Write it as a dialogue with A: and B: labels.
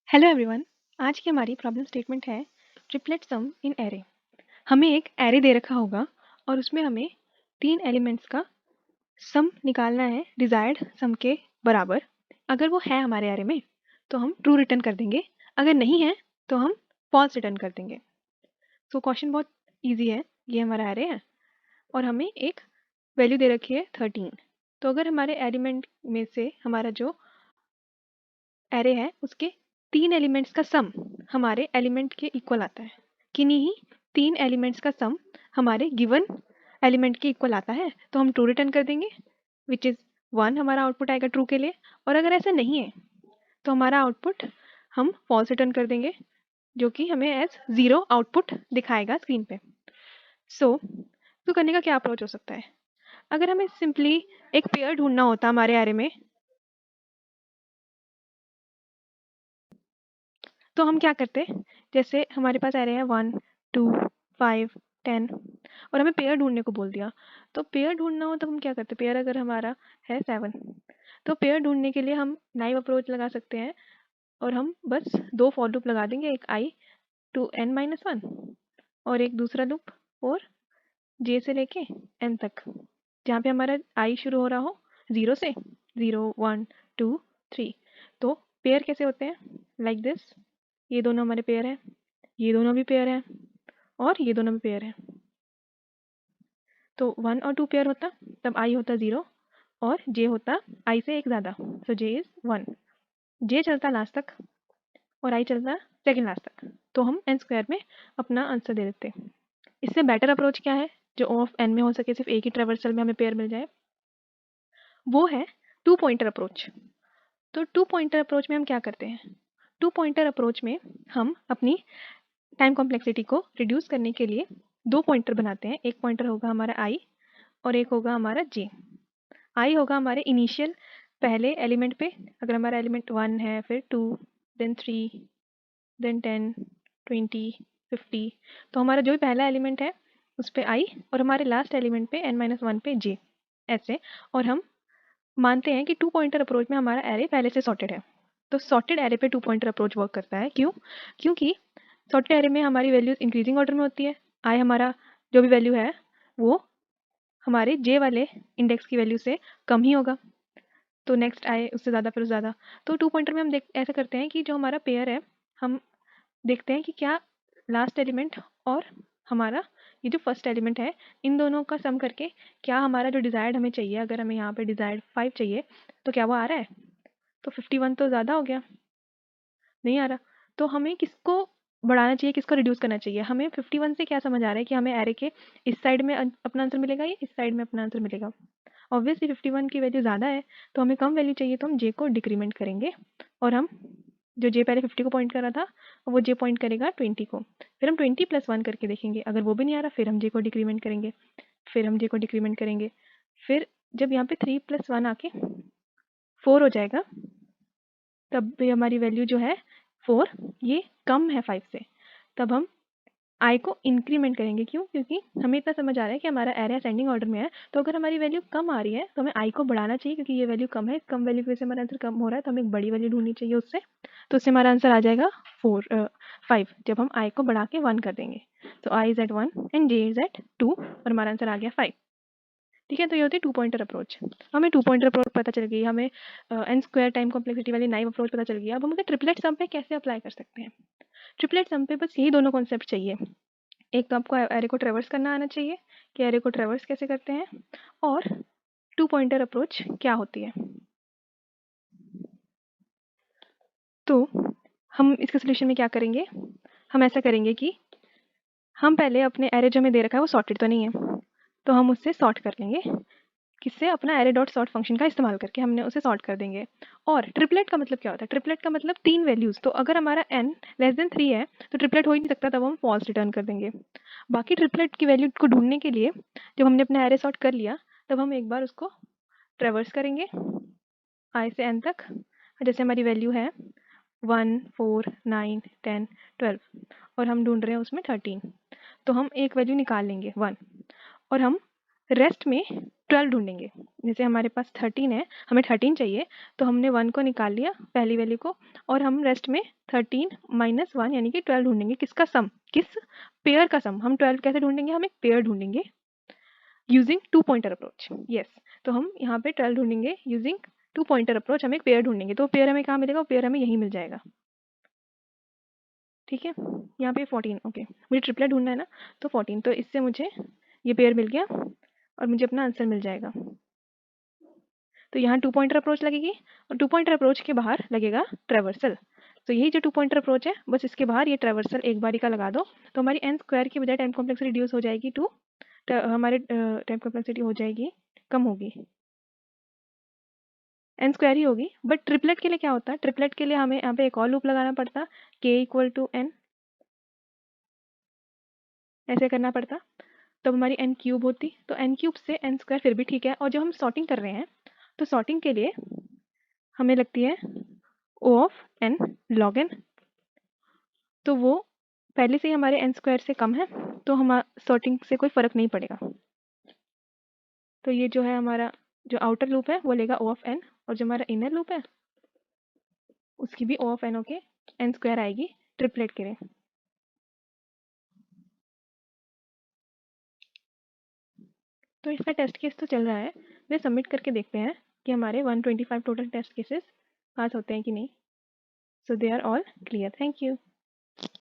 A: Hello everyone. आज की हमारी प्रॉब्लम स्टेटमेंट है ट्रिपलेट सम इन एरे। हमें एक एरे दे रखा होगा और उसमें हमें 3 एलिमेंट्स का सम निकालना है डिजायर्ड सम के बराबर। अगर वो है हमारे एरे में तो हम ट्रू रिटर्न कर देंगे, अगर नहीं है तो हम फॉल्स रिटर्न कर देंगे। तो क्वेश्चन बहुत ईजी है। ये हमारा एरे है और हमें एक वैल्यू दे रखी है 13। तो अगर हमारे एलिमेंट में से हमारा जो एरे है उसके 3 एलिमेंट्स का सम हमारे एलिमेंट के इक्वल आता है, किन्हीं ही 3 एलिमेंट्स का सम हमारे गिवन एलिमेंट के इक्वल आता है तो हम ट्रू रिटर्न कर देंगे, विच इज 1 हमारा आउटपुट आएगा ट्रू के लिए। और अगर ऐसा नहीं है तो हमारा आउटपुट हम फॉल्स रिटर्न कर देंगे, जो कि हमें एज 0 आउटपुट दिखाएगा स्क्रीन पे। सो तो करने का क्या अप्रोच हो सकता है? अगर हमें सिंपली एक पेयर ढूंढना होता हमारे एरे में तो हम क्या करते, जैसे हमारे पास एरे है 1 2 5 10 और हमें पेयर ढूंढने को बोल दिया। तो पेयर ढूंढना हो तो हम क्या करते, पेयर अगर हमारा है 7 तो पेयर ढूंढने के लिए हम नाइव अप्रोच लगा सकते हैं और हम बस 2 फॉर लूप लगा देंगे, एक i टू n-1 और एक दूसरा लूप और j से लेके n तक, जहाँ पे हमारा i शुरू हो रहा हो 0 से, 0 1 2 3। तो पेयर कैसे होते हैं? Like this. ये दोनों हमारे पेयर हैं, ये दोनों भी पेयर हैं और ये दोनों भी पेयर हैं। तो 1 और 2 पेयर होता तब i होता 0 और j होता i से एक ज़्यादा, सो j इज 1। j चलता लास्ट तक और i चलता सेकेंड लास्ट तक, तो हम n स्क्वायर में अपना आंसर दे देते। इससे बेटर अप्रोच क्या है जो O ऑफ n में हो सके, सिर्फ एक ही ट्रेवर्सल में हमें पेयर मिल जाए, वो है 2 पॉइंटर अप्रोच। तो 2 पॉइंटर अप्रोच में हम क्या करते हैं? 2 पॉइंटर अप्रोच में हम अपनी टाइम कॉम्प्लेक्सिटी को रिड्यूस करने के लिए 2 पॉइंटर बनाते हैं। एक पॉइंटर होगा हमारा i और एक होगा हमारा j। i होगा हमारे इनिशियल पहले एलिमेंट पे, अगर हमारा एलिमेंट 1 है, फिर 2, देन 3, देन 10, 20, 50, तो हमारा जो भी पहला एलिमेंट है उस पे i और हमारे लास्ट एलिमेंट पे n-1 पे j, ऐसे। और हम मानते हैं कि 2 पॉइंटर अप्रोच में हमारा एरे पहले से सॉर्टेड है। तो सॉर्टेड एरे पे 2 पॉइंटर अप्रोच वर्क करता है। क्यों? क्योंकि सॉर्टेड एरे में हमारी वैल्यूज इंक्रीजिंग ऑर्डर में होती है। i हमारा जो भी वैल्यू है वो हमारे j वाले इंडेक्स की वैल्यू से कम ही होगा, तो नेक्स्ट i उससे ज़्यादा, फिर ज़्यादा। तो 2 पॉइंटर में हम ऐसा करते हैं कि जो हमारा पेयर है हम देखते हैं कि क्या लास्ट एलिमेंट और हमारा ये जो फर्स्ट एलिमेंट है इन दोनों का सम करके क्या हमारा जो डिज़ायर्ड हमें चाहिए, अगर हमें यहाँ पे डिज़ायर्ड 5 चाहिए तो क्या वो आ रहा है? तो 51 तो ज़्यादा हो गया, नहीं आ रहा। तो हमें किसको बढ़ाना चाहिए, किसको रिड्यूस करना चाहिए? हमें 51 से क्या समझ आ रहा है कि हमें एरे के इस साइड में अपना आंसर मिलेगा या इस साइड में अपना आंसर मिलेगा? ऑब्वियसली 51 की वैल्यू ज़्यादा है तो हमें कम वैल्यू चाहिए, तो हम j को डिक्रीमेंट करेंगे और हम जो j पहले 50 को पॉइंट कर रहा था वो j पॉइंट करेगा 20 को। फिर हम 20 + 1 करके देखेंगे, अगर वो भी नहीं आ रहा फिर हम j को डिक्रीमेंट करेंगे, फिर हम j को डिक्रीमेंट करेंगे। फिर जब यहाँ पे 3 + 1 आके 4 हो जाएगा तब भी हमारी वैल्यू जो है 4 ये कम है 5 से, तब हम i को इंक्रीमेंट करेंगे। क्यों? क्योंकि हमें इतना समझ आ रहा है कि हमारा एरे असेंडिंग ऑर्डर में है, तो अगर हमारी वैल्यू कम आ रही है तो हमें i को बढ़ाना चाहिए, क्योंकि ये वैल्यू कम है, कम वैल्यू की वजह से हमारा आंसर कम हो रहा है, तो हमें एक बड़ी वैल्यू ढूंढनी चाहिए उससे। तो उससे हमारा आंसर आ जाएगा 5 जब हम i को बढ़ा के 1 कर देंगे। तो i is at 1 and j is at 2 और हमारा आंसर आ गया 5। ठीक है, तो ये होती है 2 पॉइंटर अप्रोच। हमें 2 पॉइंटर अप्रोच पता चल गई, हमें n स्क्वायर टाइम कॉम्प्लेक्सिटी वाली नाइव अप्रोच पता चल गया। अब हम उसे ट्रिपलेट सम पे कैसे अप्लाई कर सकते हैं? ट्रिपलेट सम पे बस यही दोनों कॉन्सेप्ट चाहिए। एक तो आपको एरे को ट्रेवर्स करना आना चाहिए कि एरे को ट्रेवर्स कैसे करते हैं, और 2 पॉइंटर अप्रोच क्या होती है। तो हम इसके सोल्यूशन में क्या करेंगे? हम ऐसा करेंगे कि हम पहले अपने एरे जो हमें दे रखा है वो सॉर्टेड तो नहीं है, तो हम उससे सॉर्ट कर लेंगे। किससे? अपना एरे डॉट सॉर्ट फंक्शन का इस्तेमाल करके हमने उसे सॉर्ट कर देंगे। और ट्रिपलेट का मतलब क्या होता है? ट्रिपलेट का मतलब 3 वैल्यूज। तो अगर हमारा n < 3 है तो ट्रिपलेट हो ही नहीं सकता, तब हम फॉल्स रिटर्न कर देंगे। बाकी ट्रिपलेट की वैल्यू को ढूंढने के लिए जब हमने अपना एरे सॉर्ट कर लिया तब हम एक बार उसको ट्रेवर्स करेंगे i से n तक। जैसे हमारी वैल्यू है 1 4 9 10 12 और हम ढूंढ रहे हैं उसमें 13, तो हम एक वैल्यू निकाल लेंगे 1 और हम रेस्ट में 12 ढूंढेंगे। जैसे हमारे पास 13 है, हमें 13 चाहिए, तो हमने 1 को निकाल लिया पहली वैल्यू को, और हम रेस्ट में 13 माइनस 1 यानी कि 12 ढूंढेंगे। किसका सम, किस पेयर का सम। हम 12 कैसे ढूंढेंगे, हम एक पेयर ढूंढेंगे यूजिंग 2 पॉइंटर अप्रोच। यस, तो हम यहाँ पे 12 ढूंढेंगे यूजिंग 2 पॉइंटर अप्रोच। हम एक पेयर ढूंढेंगे, तो पेयर हमें कहाँ मिलेगा, वो पेयर हमें यहीं मिल जाएगा। ठीक है, यहाँ पे 14, ओके, मुझे ट्रिपलेट ढूंढना है ना, तो 14, तो इससे मुझे ये पेयर मिल गया और मुझे अपना आंसर मिल जाएगा। तो यहाँ 2 पॉइंटर अप्रोच लगेगी, और 2 पॉइंटर अप्रोच के बाहर लगेगा ट्रेवर्सल। तो यही जो 2 पॉइंटर अप्रोच है, बस इसके बाहर ये ट्रेवर्सल एक बारी का लगा दो, तो हमारी n स्क्वायर की बजाय टाइम कॉम्प्लेक्सिटी रिड्यूस हो जाएगी टू, हमारे टाइम कॉम्प्लेक्सिटी हो जाएगी, कम होगी, n स्क्वायर ही होगी। बट ट्रिपलेट के लिए क्या होता है, ट्रिपलेट के लिए हमें यहाँ पे एक और लूप लगाना पड़ता, k इक्वल टू n, ऐसे करना पड़ता, तब हमारी n क्यूब होती। तो n क्यूब से n स्क्वायर फिर भी ठीक है। और जब हम सॉर्टिंग कर रहे हैं, तो सॉर्टिंग के लिए हमें लगती है O of n log n, तो वो पहले से ही हमारे n स्क्वायर से कम है, तो हम सॉर्टिंग से कोई फर्क नहीं पड़ेगा। तो ये जो है हमारा जो आउटर लूप है वो लेगा O ऑफ n, और जो हमारा इनर लूप है उसकी भी O ऑफ n होके n स्क्वायर आएगी ट्रिपलेट के लिए। तो इसका टेस्ट केस तो चल रहा है, वे सबमिट करके देखते हैं कि हमारे 125 टोटल टेस्ट केसेस पास होते हैं कि नहीं। So they are all clear. Thank you.